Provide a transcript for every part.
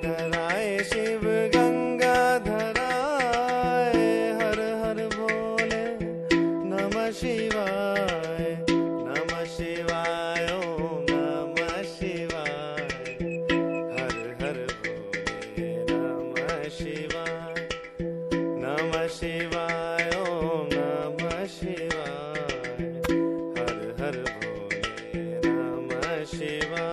जटाधराय शिव गंगाधराय हर हर भोले नमः शिवाय नमः शिवाय ओम नमः शिवाय हर हर भोले नमः शिवाय नमः शिवाय ओम नमः शिवाय हर हर भोले नमः शिवाय।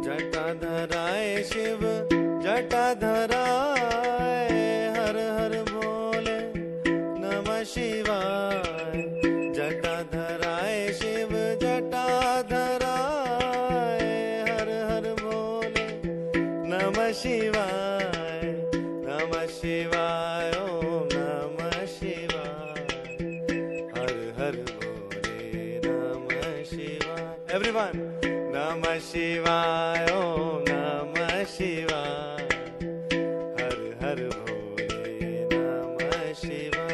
जटाधराय शिव जटाधराय हर हर भोले नमः शिवाय जटाधराय शिव जटाधराय हर हर भोले नमः शिवाय ओम नमः शिवाय हर हर भोले नमः शिवाय। एवरीवन नमः शिवाय ओम नमः शिवाय हर हर भोले नमः शिवाय।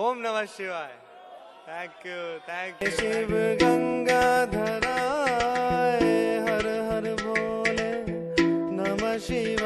ओम नमः शिवाय। थैंक यू शिव गंगाधराय हर हर भोले नमः शिवाय।